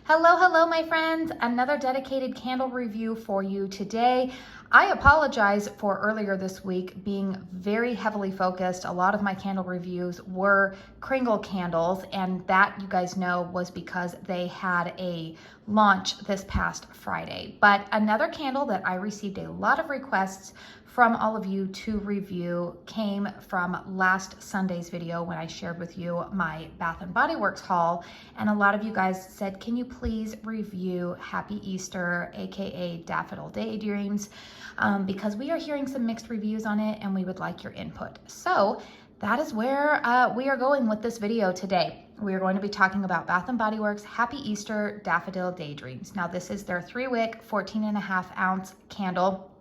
Hello, my friends. Another dedicated candle review for you today. I apologize for earlier this week being very heavily focused. A lot of my candle reviews were Kringle candles, and that, you guys know, was because they had a launch this past Friday. But another candle that I received a lot of requests from all of you to review came from last Sunday's video when I shared with you my Bath & Body Works haul, and a lot of you guys said, can you please review Happy Easter, aka Daffodil Daydreams, because we are hearing some mixed reviews on it and we would like your input. So that is where we are going with this video today. We are going to be talking about Bath & Body Works Happy Easter Daffodil Daydreams. Now this is their 3-wick, 14.5 ounce candle.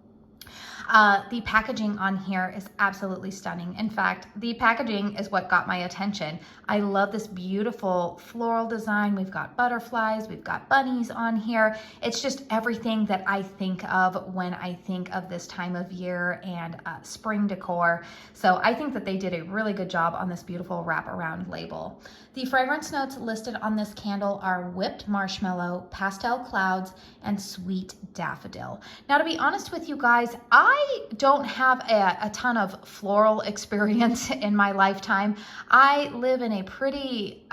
The packaging on here is absolutely stunning. In fact, the packaging is what got my attention. I love this beautiful floral design. We've got butterflies, we've got bunnies on here. It's just everything that I think of when I think of this time of year and spring decor. So I think that they did a really good job on this beautiful wraparound label. The fragrance notes listed on this candle are whipped marshmallow, pastel clouds, and sweet daffodil. Now, to be honest with you guys, I don't have a ton of floral experience in my lifetime. I live in a pretty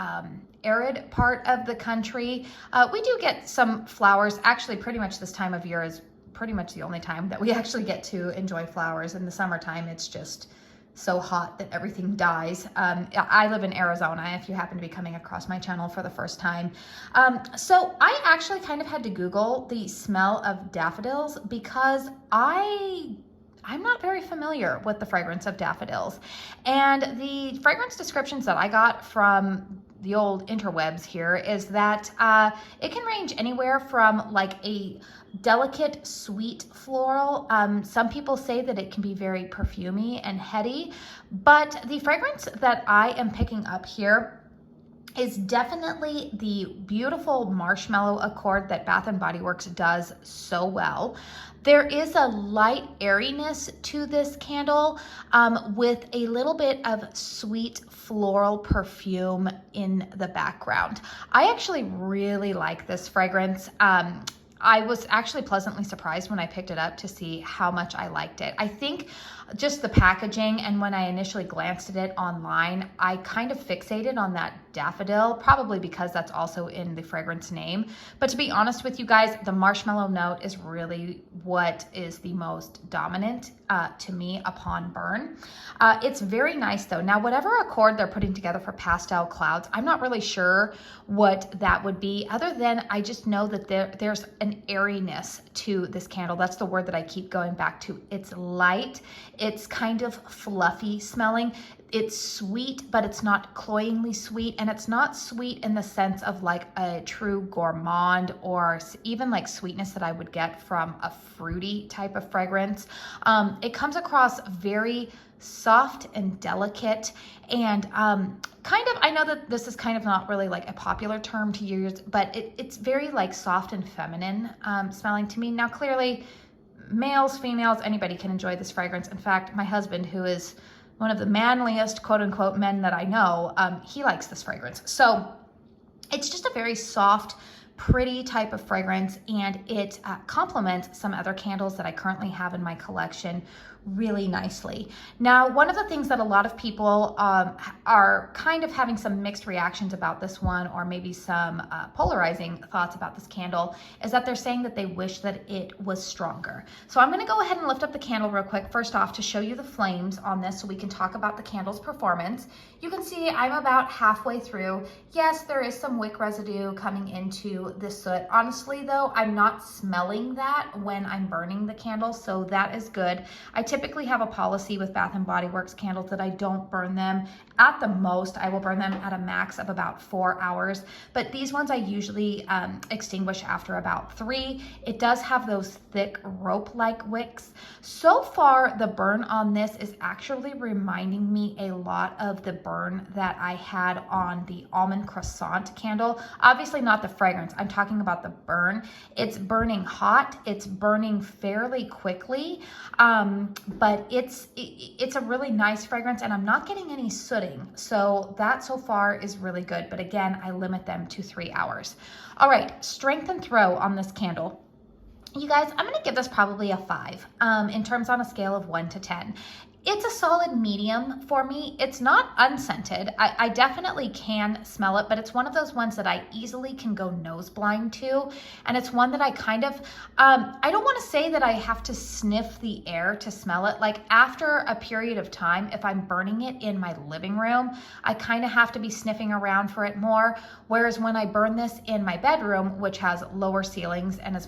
arid part of the country. We do get some flowers. Actually, pretty much this time of year is pretty much the only time that we actually get to enjoy flowers. In the summertime, it's just so hot that everything dies. I live in Arizona, if you happen to be coming across my channel for the first time. So I actually kind of had to Google the smell of daffodils because I'm not very familiar with the fragrance of daffodils. And the fragrance descriptions that I got from the old interwebs here is that it can range anywhere from like a delicate sweet floral. Some people say that it can be very perfumey and heady, but the fragrance that I am picking up here is definitely the beautiful marshmallow accord that Bath & Body Works does so well. There is a light airiness to this candle with a little bit of sweet floral perfume in the background. I actually really like this fragrance. I was actually pleasantly surprised when I picked it up to see how much I liked it. I think just the packaging, and when I initially glanced at it online, I kind of fixated on that daffodil, probably because that's also in the fragrance name. But to be honest with you guys, the marshmallow note is really what is the most dominant to me upon burn. It's very nice though. Now, whatever accord they're putting together for pastel clouds, I'm not really sure what that would be, other than I just know that there's an airiness to this candle. That's the word that I keep going back to. It's light. It's kind of fluffy smelling. It's sweet, but it's not cloyingly sweet. And it's not sweet in the sense of like a true gourmand or even like sweetness that I would get from a fruity type of fragrance. It comes across very soft and delicate and kind of, I know that this is kind of not really like a popular term to use, but it's very like soft and feminine smelling to me. Now, clearly, males, females, anybody can enjoy this fragrance. In fact, my husband, who is one of the manliest quote unquote men that I know, he likes this fragrance. So it's just a very soft, pretty type of fragrance, and it complements some other candles that I currently have in my collection really nicely. Now, one of the things that a lot of people are kind of having some mixed reactions about this one, or maybe some polarizing thoughts about this candle, is that they're saying that they wish that it was stronger. So I'm gonna go ahead and lift up the candle real quick, first off, to show you the flames on this so we can talk about the candle's performance. You can see I'm about halfway through. Yes, there is some wick residue coming into the soot. Honestly though, I'm not smelling that when I'm burning the candle, so that is good. I typically have a policy with Bath & Body Works candles that I don't burn them. At the most, I will burn them at a max of about 4 hours, but these ones I usually extinguish after about 3. It does have those thick rope-like wicks. So far, the burn on this is actually reminding me a lot of the burn that I had on the almond croissant candle. Obviously not the fragrance, I'm talking about the burn. It's burning hot, it's burning fairly quickly. but it's a really nice fragrance, and I'm not getting any sooting. So that so far is really good. But again, I limit them to 3 hours. All right, strength and throw on this candle. You guys, I'm gonna give this probably a 5 in terms on a scale of 1 to 10. It's a solid medium for me. It's not unscented. I definitely can smell it, but it's one of those ones that I easily can go nose blind to. And it's one that I kind of, I don't want to say that I have to sniff the air to smell it. Like after a period of time, if I'm burning it in my living room, I kind of have to be sniffing around for it more. Whereas when I burn this in my bedroom, which has lower ceilings and is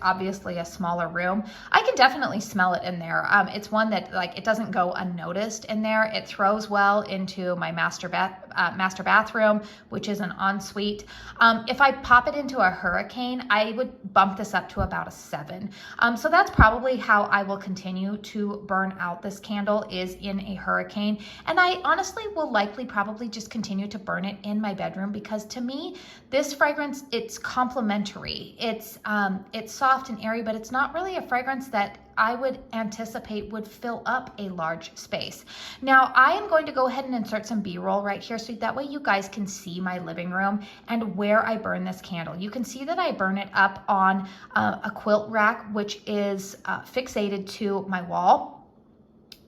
obviously a smaller room, I can definitely smell it in there. It's one that like, it doesn't go unnoticed in there. It throws well into my master bathroom, which is an ensuite. If I pop it into a hurricane, I would bump this up to about a 7. So that's probably how I will continue to burn out this candle, is in a hurricane. And I honestly will likely probably just continue to burn it in my bedroom, because to me, this fragrance, it's complementary. It's soft and airy, but it's not really a fragrance that I would anticipate would fill up a large space. Now, I am going to go ahead and insert some B-roll right here, so that way you guys can see my living room and where I burn this candle. You can see that I burn it up on a quilt rack, which is fixated to my wall.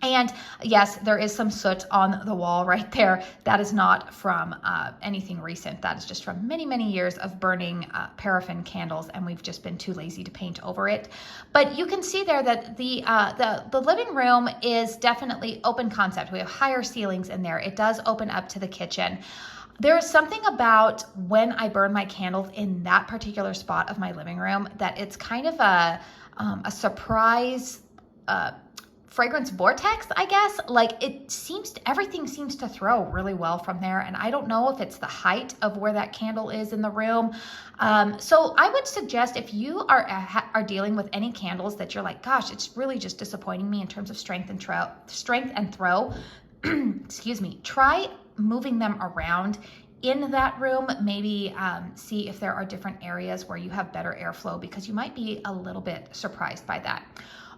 And yes, there is some soot on the wall right there. That is not from anything recent. That is just from many, many years of burning paraffin candles, and we've just been too lazy to paint over it. But you can see there that the living room is definitely open concept. We have higher ceilings in there. It does open up to the kitchen. There is something about when I burn my candles in that particular spot of my living room that it's kind of a surprise fragrance vortex, I guess. Like everything seems to throw really well from there. And I don't know if it's the height of where that candle is in the room. So I would suggest, if you are dealing with any candles that you're like, gosh, it's really just disappointing me in terms of strength and throw, excuse me, try moving them around in that room. Maybe see if there are different areas where you have better airflow, because you might be a little bit surprised by that.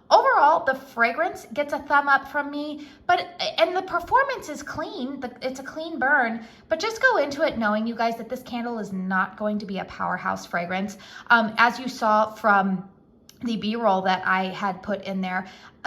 Overall, the fragrance gets a thumb up from me, and the performance is clean. It's a clean burn, but just go into it knowing, you guys, that this candle is not going to be a powerhouse fragrance. As you saw from the B-roll that I had put in there,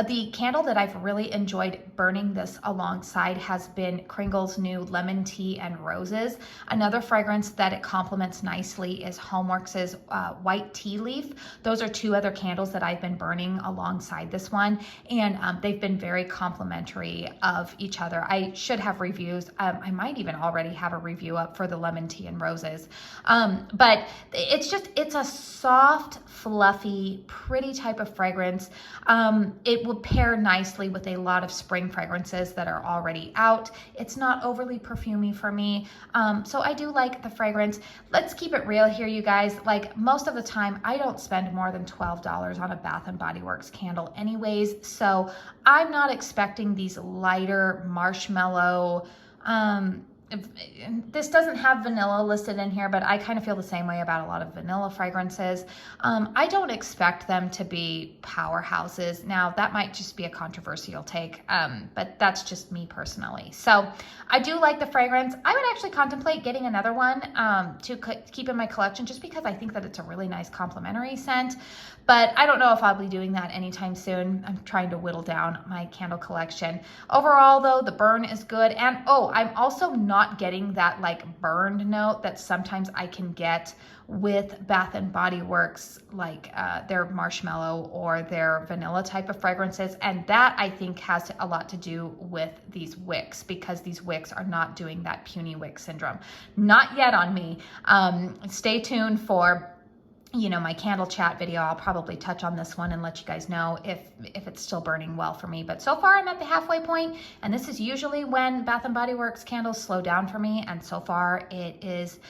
the candle that I've really enjoyed burning this alongside has been Kringle's new Lemon Tea and Roses. Another fragrance that it complements nicely is Homeworx's White Tea Leaf. Those are 2 other candles that I've been burning alongside this one, and they've been very complimentary of each other. I should have reviews. I might even already have a review up for the Lemon Tea and Roses. But it's a soft, fluffy, pretty type of fragrance. It will pair nicely with a lot of spring fragrances that are already out. It's not overly perfumey for me. So I do like the fragrance. Let's keep it real here, you guys. Like, most of the time, I don't spend more than $12 on a Bath & Body Works candle anyways. So I'm not expecting these lighter marshmallow, this doesn't have vanilla listed in here, but I kind of feel the same way about a lot of vanilla fragrances. I don't expect them to be powerhouses. Now, that might just be a controversial take, but that's just me personally. So I do like the fragrance. I would actually contemplate getting another one to keep in my collection, just because I think that it's a really nice complementary scent. But I don't know if I'll be doing that anytime soon. I'm trying to whittle down my candle collection. Overall, though, the burn is good. And I'm also not getting that like burned note that sometimes I can get with Bath & Body Works, like their Marshmallow or their vanilla type of fragrances. And that, I think, has a lot to do with these wicks, because these wicks are not doing that puny wick syndrome. Not yet on me. Stay tuned for my candle chat video. I'll probably touch on this one and let you guys know if it's still burning well for me. But so far, I'm at the halfway point, and this is usually when Bath & Body Works candles slow down for me, and so far it is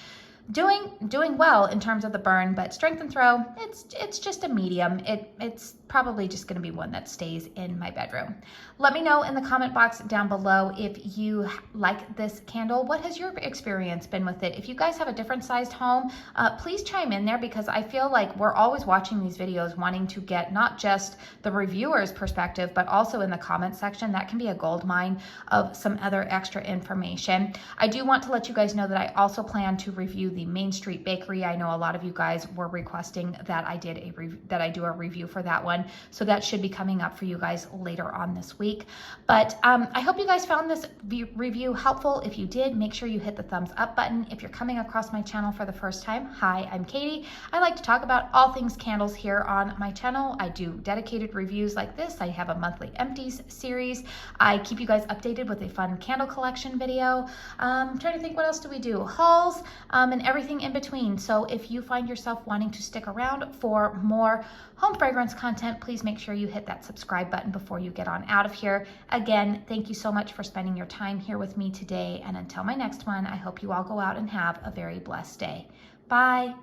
doing well in terms of the burn, but strength and throw, it's just a medium. It's probably just going to be one that stays in my bedroom. Let me know in the comment box down below if you like this candle. What has your experience been with it? If you guys have a different sized home, please chime in there, because I feel like we're always watching these videos wanting to get not just the reviewer's perspective, but also in the comment section. That can be a gold mine of some other extra information. I do want to let you guys know that I also plan to review the Main Street Bakery. I know a lot of you guys were requesting that I do a review for that one. So that should be coming up for you guys later on this week. But I hope you guys found this review helpful. If you did, make sure you hit the thumbs up button. If you're coming across my channel for the first time, hi, I'm Katie. I like to talk about all things candles here on my channel. I do dedicated reviews like this. I have a monthly empties series. I keep you guys updated with a fun candle collection video. I'm trying to think, what else do we do? Hauls and everything in between. So if you find yourself wanting to stick around for more home fragrance content, please make sure you hit that subscribe button before you get on out of here. Again, thank you so much for spending your time here with me today. And until my next one, I hope you all go out and have a very blessed day. Bye.